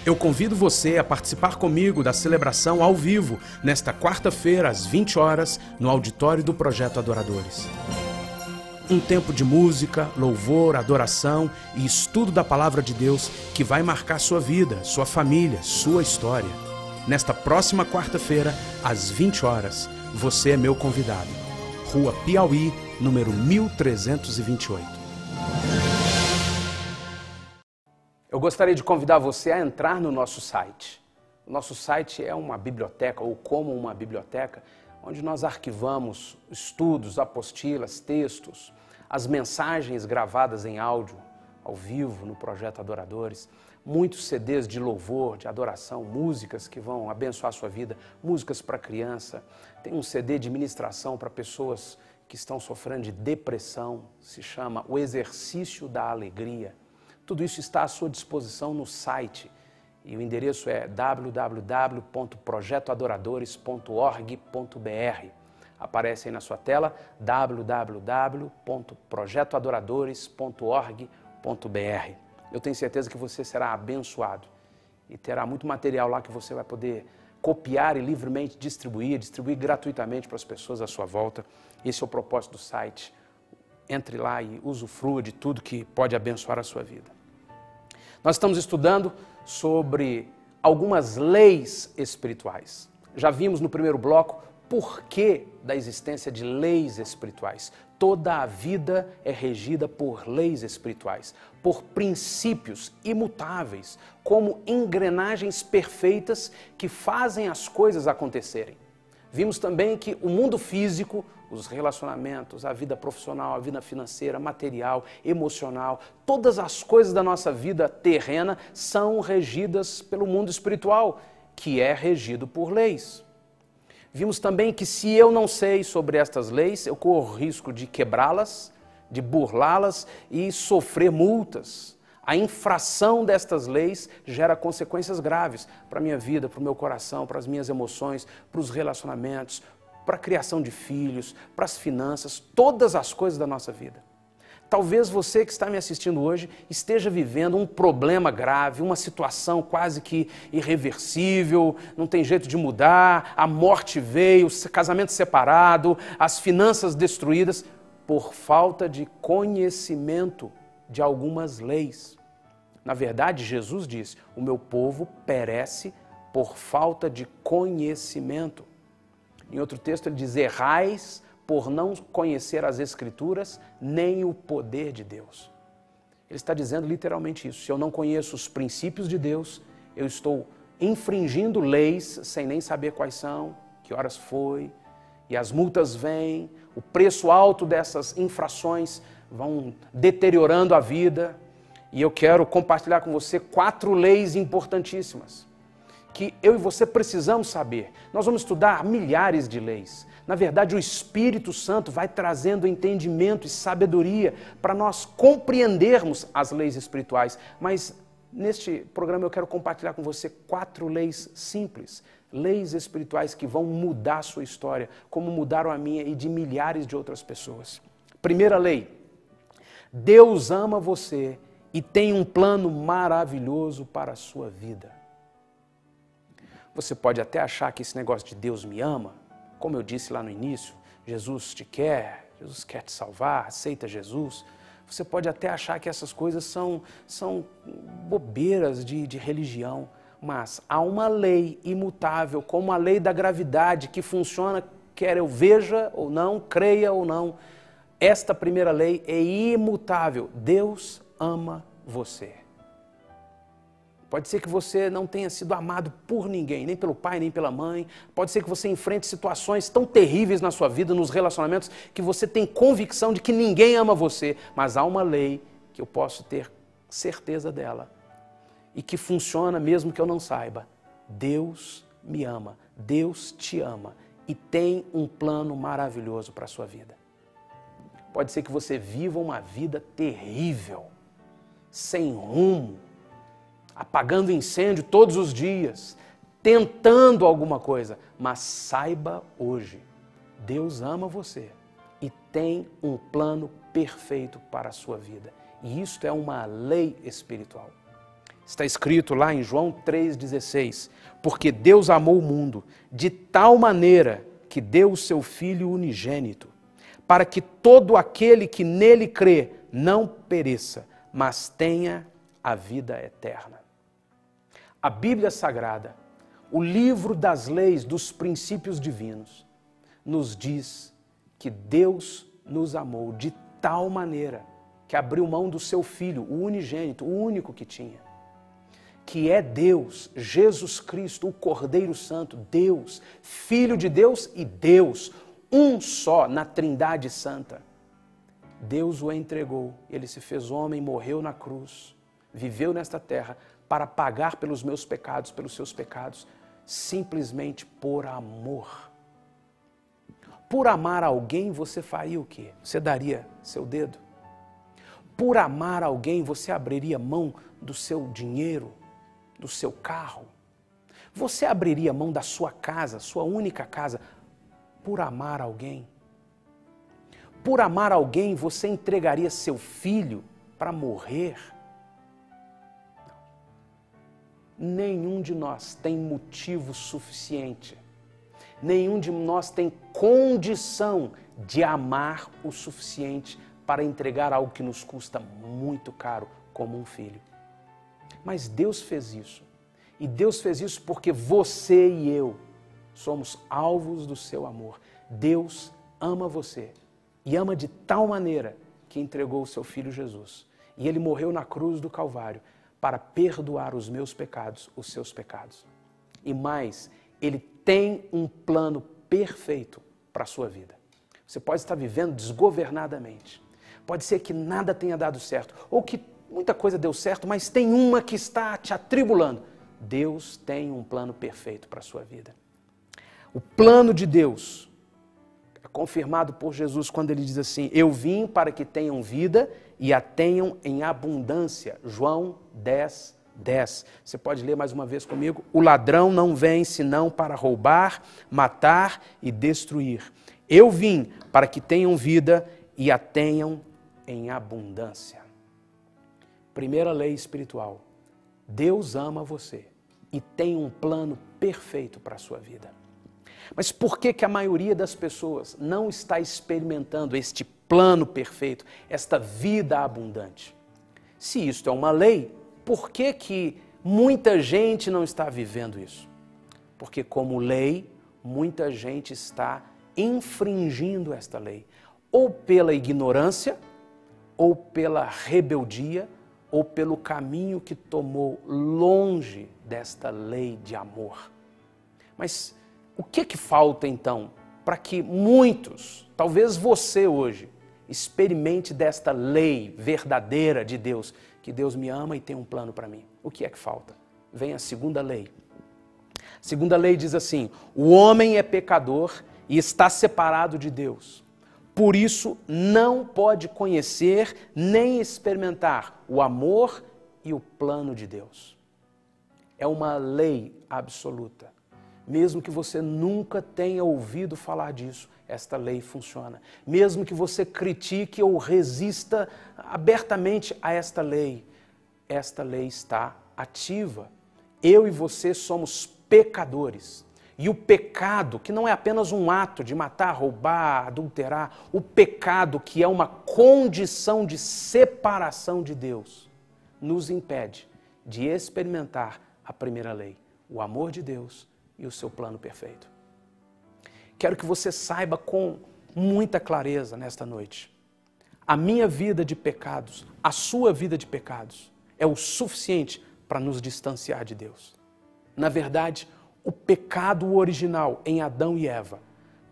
Eu convido você a participar comigo da celebração ao vivo, nesta quarta-feira, às 20 horas, no auditório do Projeto Adoradores. Um tempo de música, louvor, adoração e estudo da Palavra de Deus que vai marcar sua vida, sua família, sua história. Nesta próxima quarta-feira, às 20 horas, você é meu convidado. Rua Piauí, número 1328. Eu gostaria de convidar você a entrar no nosso site. O nosso site é uma biblioteca, ou como uma biblioteca, onde nós arquivamos estudos, apostilas, textos, as mensagens gravadas em áudio, ao vivo, no Projeto Adoradores, muitos CDs de louvor, de adoração, músicas que vão abençoar a sua vida, músicas para criança, tem um CD de ministração para pessoas que estão sofrendo de depressão, se chama O Exercício da Alegria. Tudo isso está à sua disposição no site e o endereço é www.projetoadoradores.org.br. Aparece aí na sua tela www.projetoadoradores.org.br. Eu tenho certeza que você será abençoado e terá muito material lá que você vai poder copiar e livremente distribuir gratuitamente para as pessoas à sua volta. Esse é o propósito do site. Entre lá e usufrua de tudo que pode abençoar a sua vida. Nós estamos estudando sobre algumas leis espirituais. Já vimos no primeiro bloco por que da existência de leis espirituais. Toda a vida é regida por leis espirituais, por princípios imutáveis, como engrenagens perfeitas que fazem as coisas acontecerem. Vimos também que o mundo físico, os relacionamentos, a vida profissional, a vida financeira, material, emocional, todas as coisas da nossa vida terrena são regidas pelo mundo espiritual, que é regido por leis. Vimos também que se eu não sei sobre estas leis, eu corro o risco de quebrá-las, de burlá-las e sofrer multas. A infração destas leis gera consequências graves para a minha vida, para o meu coração, para as minhas emoções, para os relacionamentos, para a criação de filhos, para as finanças, todas as coisas da nossa vida. Talvez você que está me assistindo hoje esteja vivendo um problema grave, uma situação quase que irreversível, não tem jeito de mudar, a morte veio, o casamento separado, as finanças destruídas, por falta de conhecimento de algumas leis. Na verdade, Jesus disse, o meu povo perece por falta de conhecimento. Em outro texto ele diz, errais por não conhecer as Escrituras, nem o poder de Deus. Ele está dizendo literalmente isso. Se eu não conheço os princípios de Deus, eu estou infringindo leis sem nem saber quais são, que horas foi, e as multas vêm, o preço alto dessas infrações vão deteriorando a vida. E eu quero compartilhar com você 4 leis importantíssimas que eu e você precisamos saber. Nós vamos estudar milhares de leis. Na verdade, o Espírito Santo vai trazendo entendimento e sabedoria para nós compreendermos as leis espirituais. Mas neste programa eu quero compartilhar com você 4 leis simples, leis espirituais que vão mudar a sua história, como mudaram a minha e de milhares de outras pessoas. Primeira lei, Deus ama você e tem um plano maravilhoso para a sua vida. Você pode até achar que esse negócio de Deus me ama, como eu disse lá no início, Jesus te quer, Jesus quer te salvar, aceita Jesus. Você pode até achar que essas coisas são bobeiras de religião, mas há uma lei imutável, como a lei da gravidade, que funciona quer eu veja ou não, creia ou não. Esta primeira lei é imutável. Deus ama você. Pode ser que você não tenha sido amado por ninguém, nem pelo pai, nem pela mãe. Pode ser que você enfrente situações tão terríveis na sua vida, nos relacionamentos, que você tem convicção de que ninguém ama você. Mas há uma lei que eu posso ter certeza dela e que funciona mesmo que eu não saiba. Deus me ama, Deus te ama e tem um plano maravilhoso para a sua vida. Pode ser que você viva uma vida terrível, sem rumo, apagando incêndio todos os dias, tentando alguma coisa, mas saiba hoje, Deus ama você e tem um plano perfeito para a sua vida. E isto é uma lei espiritual. Está escrito lá em João 3,16, porque Deus amou o mundo de tal maneira que deu o seu Filho unigênito, para que todo aquele que nele crê não pereça, mas tenha a vida eterna. A Bíblia Sagrada, o livro das leis, dos princípios divinos, nos diz que Deus nos amou de tal maneira que abriu mão do seu Filho, o unigênito, o único que tinha, que é Deus, Jesus Cristo, o Cordeiro Santo, Deus, Filho de Deus e Deus, um só na Trindade Santa. Deus o entregou, ele se fez homem, morreu na cruz, viveu nesta terra para pagar pelos meus pecados, pelos seus pecados, simplesmente por amor. Por amar alguém, você faria o quê? Você daria seu dedo? Por amar alguém, você abriria mão do seu dinheiro, do seu carro? Você abriria mão da sua casa, sua única casa, por amar alguém? Por amar alguém, você entregaria seu filho para morrer? Nenhum de nós tem motivo suficiente, nenhum de nós tem condição de amar o suficiente para entregar algo que nos custa muito caro, como um filho. Mas Deus fez isso. E Deus fez isso porque você e eu somos alvos do seu amor. Deus ama você e ama de tal maneira que entregou o seu Filho Jesus. E ele morreu na cruz do Calvário para perdoar os meus pecados, os seus pecados. E mais, ele tem um plano perfeito para a sua vida. Você pode estar vivendo desgovernadamente. Pode ser que nada tenha dado certo, ou que muita coisa deu certo, mas tem uma que está te atribulando. Deus tem um plano perfeito para a sua vida. O plano de Deus é confirmado por Jesus quando ele diz assim: eu vim para que tenham vida e a tenham em abundância. João 10:10. Você pode ler mais uma vez comigo? O ladrão não vem senão para roubar, matar e destruir. Eu vim para que tenham vida e a tenham em abundância. Primeira lei espiritual. Deus ama você e tem um plano perfeito para a sua vida. Mas por que a maioria das pessoas não está experimentando este plano perfeito, esta vida abundante? Se isto é uma lei, por que muita gente não está vivendo isso? Porque como lei, muita gente está infringindo esta lei, ou pela ignorância, ou pela rebeldia, ou pelo caminho que tomou longe desta lei de amor. Mas o que falta então para que muitos, talvez você hoje, experimente desta lei verdadeira de Deus, que Deus me ama e tem um plano para mim? O que é que falta? Vem a segunda lei. A segunda lei diz assim: o homem é pecador e está separado de Deus. Por isso, não pode conhecer nem experimentar o amor e o plano de Deus. É uma lei absoluta. Mesmo que você nunca tenha ouvido falar disso, esta lei funciona. Mesmo que você critique ou resista abertamente a esta lei está ativa. Eu e você somos pecadores. E o pecado, que não é apenas um ato de matar, roubar, adulterar, o pecado, que é uma condição de separação de Deus, nos impede de experimentar a primeira lei, o amor de Deus e o seu plano perfeito. Quero que você saiba com muita clareza nesta noite: a minha vida de pecados, a sua vida de pecados, é o suficiente para nos distanciar de Deus. Na verdade, o pecado original em Adão e Eva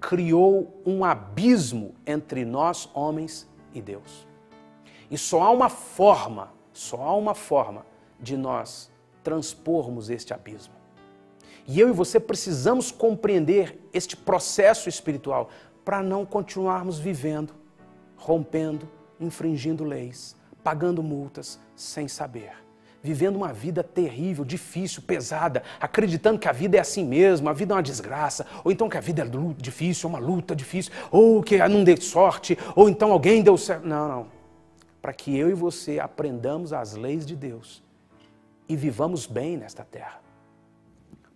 criou um abismo entre nós, homens, e Deus. E só há uma forma de nós transpormos este abismo. E eu e você precisamos compreender este processo espiritual para não continuarmos vivendo, rompendo, infringindo leis, pagando multas sem saber. Vivendo uma vida terrível, difícil, pesada, acreditando que a vida é assim mesmo, a vida é uma desgraça, ou então que a vida é difícil, uma luta difícil, ou que não deu sorte, ou então alguém deu certo. Não. Para que eu e você aprendamos as leis de Deus, e vivamos bem nesta terra.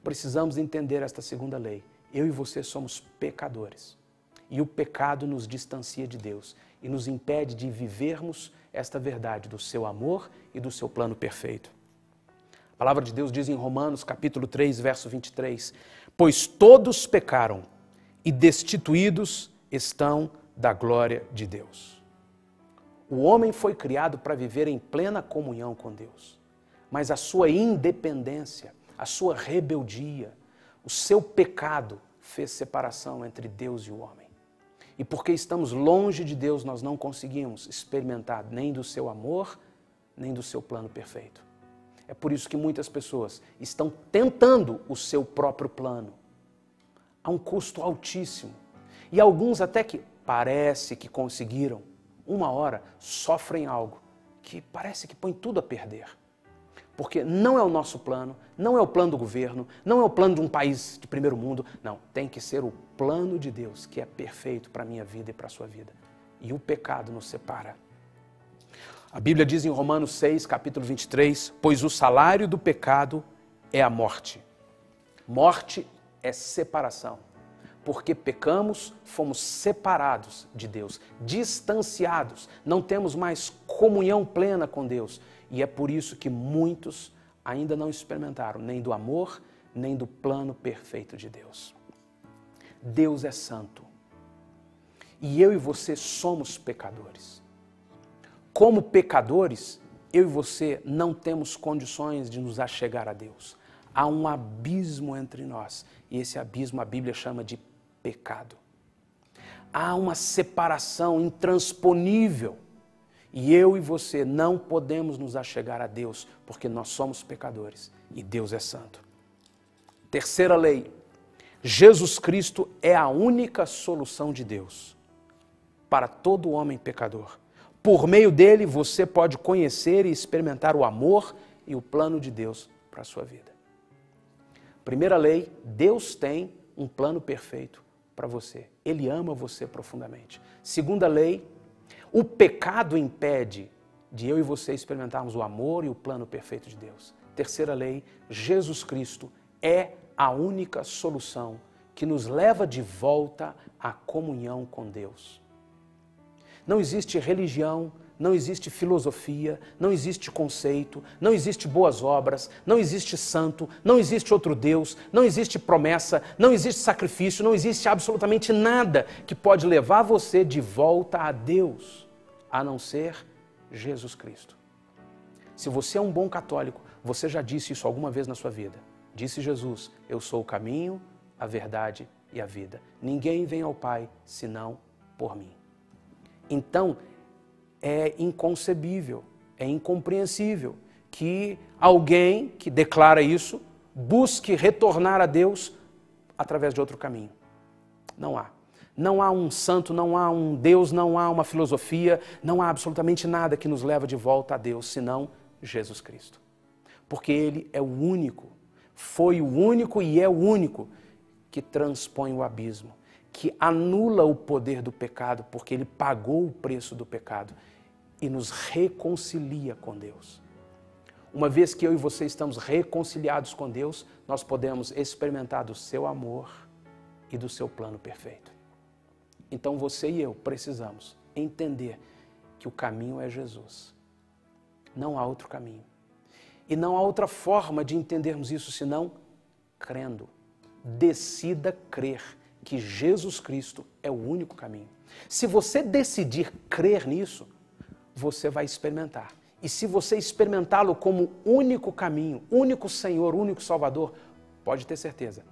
Precisamos entender esta segunda lei. Eu e você somos pecadores. E o pecado nos distancia de Deus e nos impede de vivermos esta verdade do seu amor e do seu plano perfeito. A palavra de Deus diz em Romanos, capítulo 3, verso 23, pois todos pecaram e destituídos estão da glória de Deus. O homem foi criado para viver em plena comunhão com Deus, mas a sua independência, a sua rebeldia, o seu pecado fez separação entre Deus e o homem. E porque estamos longe de Deus, nós não conseguimos experimentar nem do seu amor, nem do seu plano perfeito. É por isso que muitas pessoas estão tentando o seu próprio plano, a um custo altíssimo. E alguns até que parece que conseguiram, uma hora sofrem algo que parece que põe tudo a perder. Porque não é o nosso plano, não é o plano do governo, não é o plano de um país de primeiro mundo. Não, tem que ser o plano de Deus, que é perfeito para a minha vida e para a sua vida. E o pecado nos separa. A Bíblia diz em Romanos 6, capítulo 23, pois o salário do pecado é a morte. Morte é separação. Porque pecamos, fomos separados de Deus, distanciados, não temos mais comunhão plena com Deus. E é por isso que muitos ainda não experimentaram nem do amor, nem do plano perfeito de Deus. Deus é santo. E eu e você somos pecadores. Como pecadores, eu e você não temos condições de nos achegar a Deus. Há um abismo entre nós. E esse abismo a Bíblia chama de pecado. Há uma separação intransponível. E eu e você não podemos nos achegar a Deus, porque nós somos pecadores e Deus é santo. Terceira lei, Jesus Cristo é a única solução de Deus para todo homem pecador. Por meio dele você pode conhecer e experimentar o amor e o plano de Deus para a sua vida. Primeira lei, Deus tem um plano perfeito para você. Ele ama você profundamente. Segunda lei, o pecado impede de eu e você experimentarmos o amor e o plano perfeito de Deus. Terceira lei, Jesus Cristo é a única solução que nos leva de volta à comunhão com Deus. Não existe religião, não existe filosofia, não existe conceito, não existe boas obras, não existe santo, não existe outro Deus, não existe promessa, não existe sacrifício, não existe absolutamente nada que pode levar você de volta a Deus, a não ser Jesus Cristo. Se você é um bom católico, você já disse isso alguma vez na sua vida. Disse Jesus, eu sou o caminho, a verdade e a vida. Ninguém vem ao Pai senão por mim. Então, é inconcebível, é incompreensível que alguém que declara isso busque retornar a Deus através de outro caminho. Não há. Não há um santo, não há um Deus, não há uma filosofia, não há absolutamente nada que nos leva de volta a Deus, senão Jesus Cristo. Porque Ele é o único, foi o único e é o único que transpõe o abismo, que anula o poder do pecado, porque Ele pagou o preço do pecado e nos reconcilia com Deus. Uma vez que eu e você estamos reconciliados com Deus, nós podemos experimentar do seu amor e do seu plano perfeito. Então você e eu precisamos entender que o caminho é Jesus. Não há outro caminho. E não há outra forma de entendermos isso senão crendo. Decida crer que Jesus Cristo é o único caminho. Se você decidir crer nisso, você vai experimentar. E se você experimentá-lo como único caminho, único Senhor, único Salvador, pode ter certeza,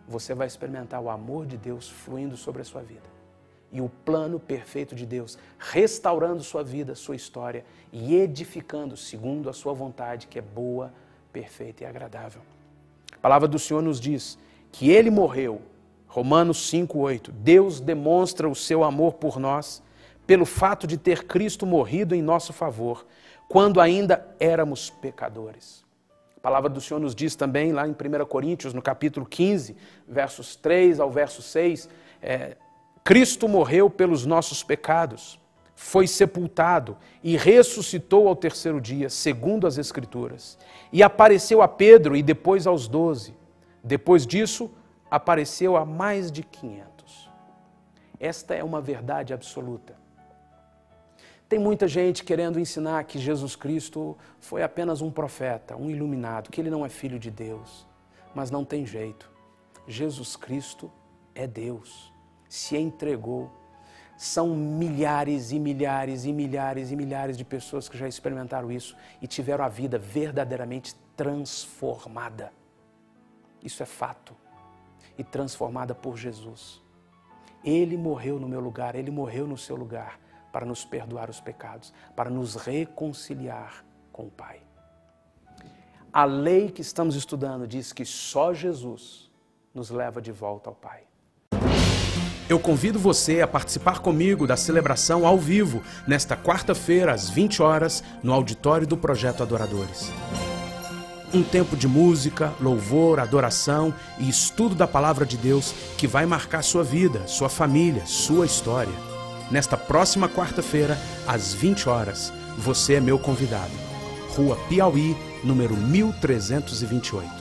você vai experimentar o amor de Deus fluindo sobre a sua vida. E o plano perfeito de Deus, restaurando sua vida, sua história e edificando segundo a sua vontade, que é boa, perfeita e agradável. A palavra do Senhor nos diz que Ele morreu, Romanos 5:8, Deus demonstra o seu amor por nós pelo fato de ter Cristo morrido em nosso favor, quando ainda éramos pecadores. A palavra do Senhor nos diz também, lá em 1 Coríntios, no capítulo 15, versos 3 ao verso 6, Cristo morreu pelos nossos pecados, foi sepultado e ressuscitou ao terceiro dia, segundo as Escrituras. E apareceu a Pedro e depois aos 12. Depois disso, apareceu a mais de 500. Esta é uma verdade absoluta. Tem muita gente querendo ensinar que Jesus Cristo foi apenas um profeta, um iluminado, que ele não é filho de Deus. Mas não tem jeito. Jesus Cristo é Deus, se entregou. São milhares e milhares e milhares e milhares de pessoas que já experimentaram isso e tiveram a vida verdadeiramente transformada. Isso é fato. E transformada por Jesus. Ele morreu no meu lugar, Ele morreu no seu lugar para nos perdoar os pecados, para nos reconciliar com o Pai. A lei que estamos estudando diz que só Jesus nos leva de volta ao Pai. Eu convido você a participar comigo da celebração ao vivo, nesta quarta-feira, às 20 horas, no auditório do Projeto Adoradores. Um tempo de música, louvor, adoração e estudo da Palavra de Deus que vai marcar sua vida, sua família, sua história. Nesta próxima quarta-feira, às 20 horas, você é meu convidado. Rua Piauí, número 1328.